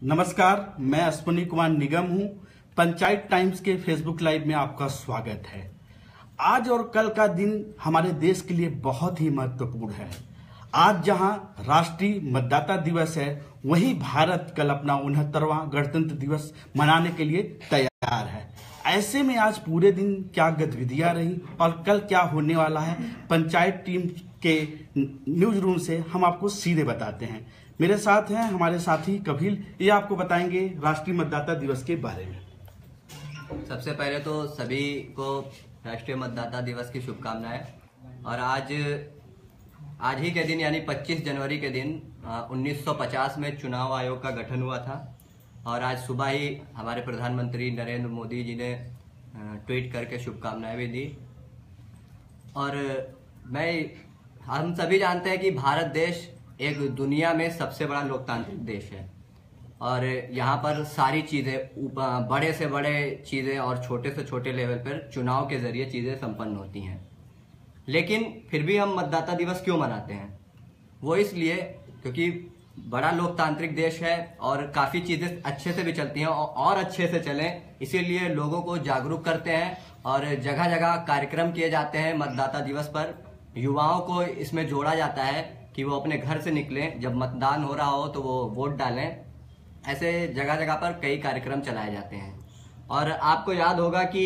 नमस्कार, मैं अश्विनी कुमार निगम हूं। पंचायत टाइम्स के फेसबुक लाइव में आपका स्वागत है। आज और कल का दिन हमारे देश के लिए बहुत ही महत्वपूर्ण है। आज जहां राष्ट्रीय मतदाता दिवस है, वहीं भारत कल अपना 69वां गणतंत्र दिवस मनाने के लिए तैयार है। ऐसे में आज पूरे दिन क्या गतिविधियां रही और कल क्या होने वाला है, पंचायत टीम के न्यूज रूम से हम आपको सीधे बताते हैं। मेरे साथ हैं हमारे साथी कपिल, ये आपको बताएंगे राष्ट्रीय मतदाता दिवस के बारे में। सबसे पहले तो सभी को राष्ट्रीय मतदाता दिवस की शुभकामनाएं। और आज ही के दिन यानी 25 जनवरी के दिन 1950 में चुनाव आयोग का गठन हुआ था। और आज सुबह ही हमारे प्रधानमंत्री नरेंद्र मोदी जी ने ट्वीट करके शुभकामनाएं भी दी। और हम सभी जानते हैं कि भारत देश एक दुनिया में सबसे बड़ा लोकतांत्रिक देश है और यहाँ पर सारी चीज़ें, बड़े से बड़े चीज़ें और छोटे से छोटे लेवल पर चुनाव के जरिए चीज़ें संपन्न होती हैं। लेकिन फिर भी हम मतदाता दिवस क्यों मनाते हैं? वो इसलिए क्योंकि बड़ा लोकतांत्रिक देश है और काफ़ी चीज़ें अच्छे से भी चलती हैं और अच्छे से चलें, इसीलिए लोगों को जागरूक करते हैं और जगह जगह कार्यक्रम किए जाते हैं। मतदाता दिवस पर युवाओं को इसमें जोड़ा जाता है कि वो अपने घर से निकलें, जब मतदान हो रहा हो तो वो वोट डालें। ऐसे जगह जगह पर कई कार्यक्रम चलाए जाते हैं। और आपको याद होगा कि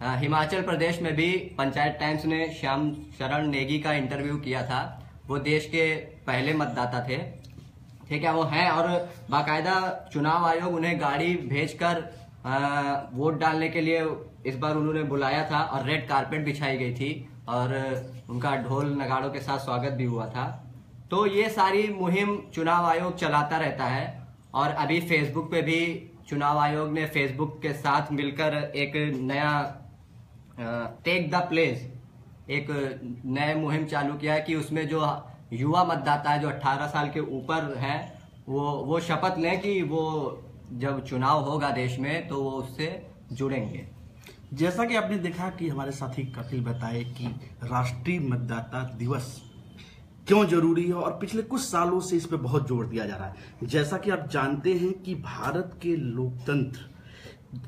हिमाचल प्रदेश में भी पंचायत टाइम्स ने श्याम शरण नेगी का इंटरव्यू किया था। वो देश के पहले मतदाता थे, ठीक है, वो हैं। और बाकायदा चुनाव आयोग उन्हें गाड़ी भेजकर वोट डालने के लिए इस बार उन्होंने बुलाया था और रेड कारपेट बिछाई गई थी और उनका ढोल नगाड़ों के साथ स्वागत भी हुआ था। तो ये सारी मुहिम चुनाव आयोग चलाता रहता है। और अभी फेसबुक पे भी चुनाव आयोग ने फेसबुक के साथ मिलकर एक नया टेक द प्लेस, एक नया मुहिम चालू किया है कि उसमें जो युवा मतदाता है, जो 18 साल के ऊपर हैं, वो शपथ लें कि वो जब चुनाव होगा देश में तो वो उससे जुड़ेंगे। जैसा कि आपने देखा कि हमारे साथी कपिल बताए कि राष्ट्रीय मतदाता दिवस क्यों जरूरी है और पिछले कुछ सालों से इस पे बहुत जोर दिया जा रहा है। जैसा कि आप जानते हैं कि भारत के लोकतंत्र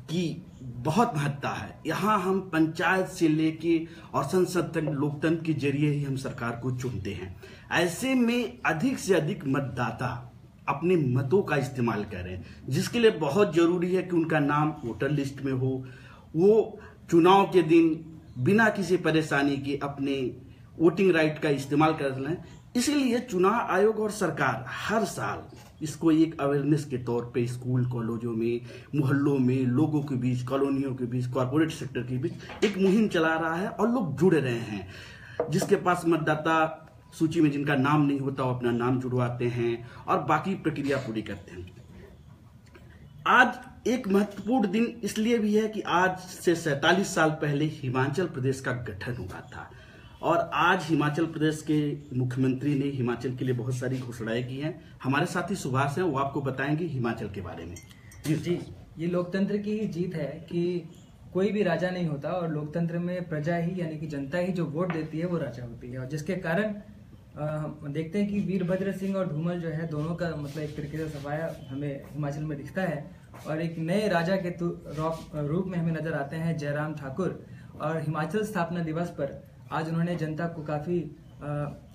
की बहुत महत्ता है। यहाँ हम पंचायत से लेके और संसद तक लोकतंत्र के जरिए ही हम सरकार को चुनते हैं। ऐसे में अधिक से अधिक मतदाता अपने मतों का इस्तेमाल करें, जिसके लिए बहुत जरूरी है कि उनका नाम वोटर लिस्ट में हो, वो चुनाव के दिन बिना किसी परेशानी के अपने वोटिंग राइट का इस्तेमाल कर लें। इसीलिए चुनाव आयोग और सरकार हर साल इसको एक अवेयरनेस के तौर पे स्कूल, कॉलेजों में, मोहल्लों में, लोगों के बीच, कॉलोनियों के बीच, कॉर्पोरेट सेक्टर के बीच एक मुहिम चला रहा है और लोग जुड़े रहे हैं। जिसके पास मतदाता सूची में जिनका नाम नहीं होता वो अपना नाम जुड़वाते हैं और बाकी प्रक्रिया पूरी करते हैं। आज एक महत्वपूर्ण दिन इसलिए भी है कि आज से 47 साल पहले हिमाचल प्रदेश का गठन हुआ था और आज हिमाचल प्रदेश के मुख्यमंत्री ने हिमाचल के लिए बहुत सारी घोषणाएं की हैं। हमारे साथी सुभाष हैं, वो आपको बताएंगे हिमाचल के बारे में। जी, ये लोकतंत्र की ही जीत है कि कोई भी राजा नहीं होता और लोकतंत्र में प्रजा ही यानी कि जनता ही जो वोट देती है वो राजा होती है। और जिसके कारण हम देखते हैं कि वीरभद्र सिंह और धूमल जो है, दोनों का मतलब एक तरीके से सफाया हमें हिमाचल में दिखता है और एक नए राजा के रूप में हमें नजर आते हैं जयराम ठाकुर। और हिमाचल स्थापना दिवस पर आज उन्होंने जनता को काफी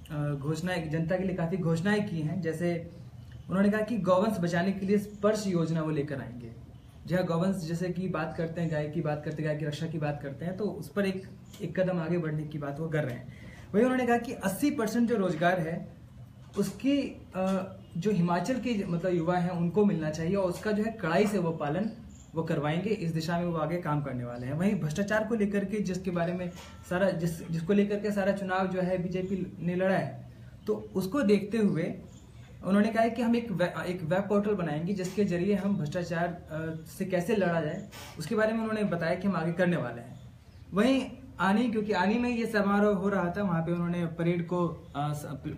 जनता के लिए काफी घोषणाएं की हैं। जैसे उन्होंने कहा कि गौवंश बचाने के लिए स्पर्श योजना वो लेकर आएंगे। जहाँ गौवंश जैसे की बात करते हैं, गाय की बात करते हैं, गाय की रक्षा की बात करते हैं, तो उस पर एक कदम आगे बढ़ने की बात वो कर रहे हैं। वही उन्होंने कहा कि 80% जो रोजगार है उसकी जो हिमाचल के मतलब युवा हैं उनको मिलना चाहिए और उसका जो है कड़ाई से वो पालन वो करवाएंगे। इस दिशा में वो आगे काम करने वाले हैं। वहीं भ्रष्टाचार को लेकर के जिसके बारे में जिसको लेकर के सारा चुनाव जो है बीजेपी ने लड़ा है, तो उसको देखते हुए उन्होंने कहा है कि हम एक वेब पोर्टल बनाएंगे जिसके जरिए हम भ्रष्टाचार से कैसे लड़ा जाए उसके बारे में उन्होंने बताया कि हम आगे करने वाले हैं। वहीं क्योंकि आनी में ये समारोह हो रहा था, वहाँ पे उन्होंने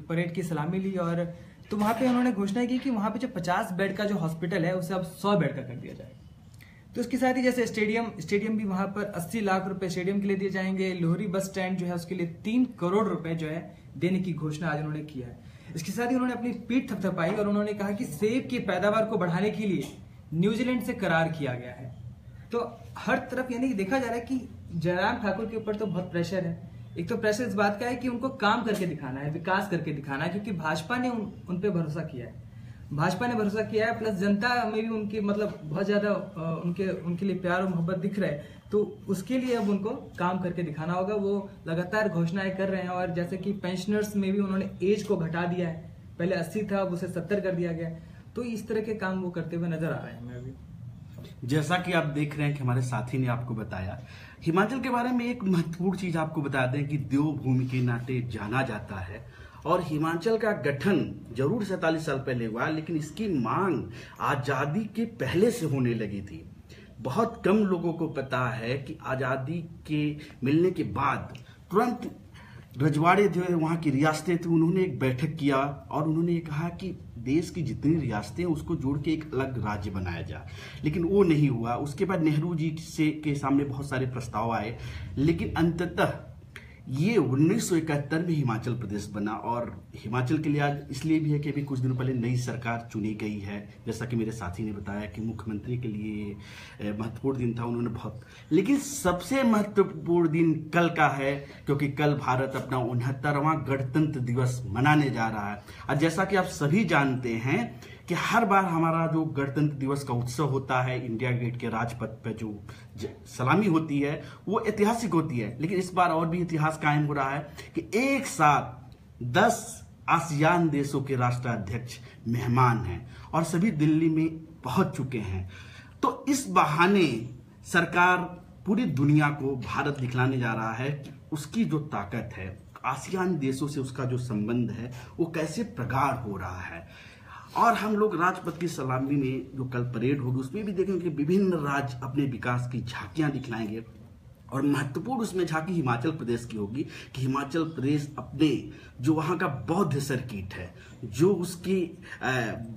परेड की सलामी ली और तो वहाँ पे उन्होंने घोषणा की कि वहाँ पे जो 50 बेड का जो हॉस्पिटल है उसे अब 100 बेड का कर दिया जाए। तो इसके साथ ही जैसे स्टेडियम भी वहाँ पर 80 लाख रुपए स्टेडियम के लिए दिए जाएंगे। लोहरी बस स्टैंड जो है उसके लिए 3 करोड़ रुपए जो है देने की घोषणा आज उन्होंने किया है। इसके साथ ही उन्होंने अपनी पीठ थपथपाई और उन्होंने कहा कि सेब की पैदावार को बढ़ाने के लिए न्यूजीलैंड से करार किया गया है। तो हर तरफ यानी कि देखा जा रहा है कि जयराम ठाकुर के ऊपर तो बहुत प्रेशर है। एक तो प्रेशर इस बात का है कि उनको काम करके दिखाना है, विकास करके दिखाना है, क्योंकि भाजपा ने उन पे भरोसा किया है। भाजपा ने भरोसा किया है, प्लस जनता में भी उनकी मतलब बहुत ज्यादा उनके लिए प्यार और मोहब्बत दिख रहा है। तो उसके लिए अब उनको काम करके दिखाना होगा। वो लगातार घोषणाएं कर रहे हैं और जैसे कि पेंशनर्स में भी उन्होंने एज को घटा दिया है, पहले 80 था, अब उसे 70 कर दिया गया। तो इस तरह के काम वो करते हुए नजर आ रहे हैं। मैं अभी जैसा कि आप देख रहे हैं कि हमारे साथी ने आपको बताया, हिमाचल के बारे में एक महत्वपूर्ण चीज आपको बता दें कि देवभूमि के नाते जाना जाता है। और हिमाचल का गठन जरूर 47 साल पहले हुआ, लेकिन इसकी मांग आजादी के पहले से होने लगी थी। बहुत कम लोगों को पता है कि आजादी के मिलने के बाद तुरंत रजवाड़े जो है, वहाँ की रियासतें थी, उन्होंने एक बैठक किया और उन्होंने ये कहा कि देश की जितनी रियासतें हैं उसको जोड़ के एक अलग राज्य बनाया जाए, लेकिन वो नहीं हुआ। उसके बाद नेहरू जी के सामने बहुत सारे प्रस्ताव आए, लेकिन अंततः ये 1971 में हिमाचल प्रदेश बना। और हिमाचल के लिए आज इसलिए भी है कि अभी कुछ दिनों पहले नई सरकार चुनी गई है। जैसा कि मेरे साथी ने बताया कि मुख्यमंत्री के लिए महत्वपूर्ण दिन था, उन्होंने बहुत, लेकिन सबसे महत्वपूर्ण दिन कल का है, क्योंकि कल भारत अपना 69वां गणतंत्र दिवस मनाने जा रहा है। और जैसा कि आप सभी जानते हैं कि हर बार हमारा जो गणतंत्र दिवस का उत्सव होता है, इंडिया गेट के राजपथ पे जो सलामी होती है, वो ऐतिहासिक होती है। लेकिन इस बार और भी इतिहास कायम हो रहा है कि एक साथ 10 आसियान देशों के राष्ट्राध्यक्ष मेहमान हैं और सभी दिल्ली में पहुंच चुके हैं। तो इस बहाने सरकार पूरी दुनिया को भारत दिखलाने जा रहा है कि उसकी जो ताकत है, आसियान देशों से उसका जो संबंध है, वो कैसे प्रगाढ़ हो रहा है। और हम लोग राजपथ की सलामी में जो कल परेड होगी उसमें भी देखेंगे कि विभिन्न राज्य अपने विकास की झांकियां दिखलाएंगे। और महत्वपूर्ण उसमें झांकी हिमाचल प्रदेश की होगी कि हिमाचल प्रदेश अपने जो वहाँ का बौद्ध सर्किट है, जो उसकी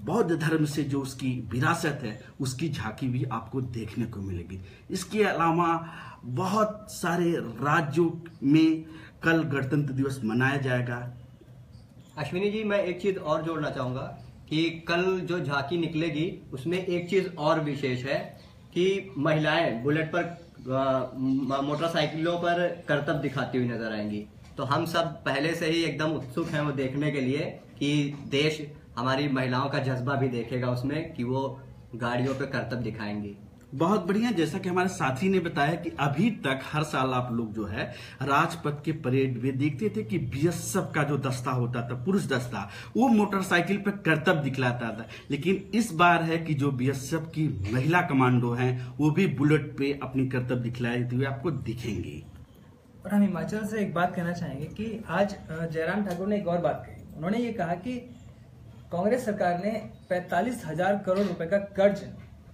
बौद्ध धर्म से जो उसकी विरासत है, उसकी झांकी भी आपको देखने को मिलेगी। इसके अलावा बहुत सारे राज्यों में कल गणतंत्र दिवस मनाया जाएगा। अश्विनी जी, मैं एक चीज और जोड़ना चाहूंगा कि कल जो झांकी निकलेगी उसमें एक चीज और विशेष है कि महिलाएं बुलेट पर मोटरसाइकिलों पर करतब दिखाती हुई नजर आएंगी। तो हम सब पहले से ही एकदम उत्सुक हैं वो देखने के लिए कि देश हमारी महिलाओं का जज्बा भी देखेगा उसमें कि वो गाड़ियों पे करतब दिखाएंगी। बहुत बढ़िया। जैसा कि हमारे साथी ने बताया कि अभी तक हर साल आप लोग जो है राजपथ के परेड में देखते थे कि बीएसएफ का जो दस्ता होता था, पुरुष दस्ता, वो मोटरसाइकिल पर करतब दिखलाता था। लेकिन इस बार है कि जो बीएसएफ की महिला कमांडो हैं वो भी बुलेट पे अपनी करतब दिखलाते हुए आपको दिखेंगी। और हम हिमाचल से एक बात कहना चाहेंगे कि आज जयराम ठाकुर ने एक और बात कही। उन्होंने ये कहा कि कांग्रेस सरकार ने 45,000 करोड़ रुपए का कर्ज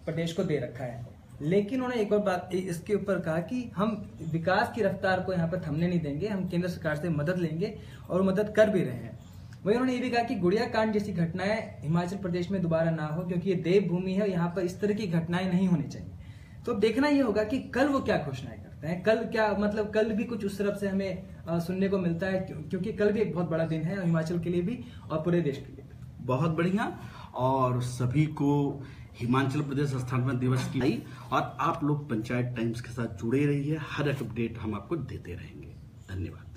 प्रदेश को दे रखा है, लेकिन उन्होंने एक और बात इसके ऊपर कहा कि हम विकास की रफ्तार को यहाँ पर थमने नहीं देंगे, हम केंद्र सरकार से मदद लेंगे और मदद कर भी रहे हैं। वही उन्होंने ये भी कहा कि गुड़िया कांड जैसी घटनाएं हिमाचल प्रदेश में दोबारा ना हो, क्योंकि ये देवभूमि है, यहाँ पर इस तरह की घटनाएं नहीं होनी चाहिए। तो देखना ये होगा कि कल वो क्या घोषणाएं करते हैं, कल क्या मतलब कल भी कुछ उस तरफ से हमें सुनने को मिलता है, क्योंकि कल भी एक बहुत बड़ा दिन है हिमाचल के लिए भी और पूरे देश के लिए भी। बहुत बढ़िया। और सभी को हिमाचल प्रदेश स्थापना दिवस की और आप लोग पंचायत टाइम्स के साथ जुड़े रहिए, हर एक अपडेट हम आपको देते रहेंगे। धन्यवाद।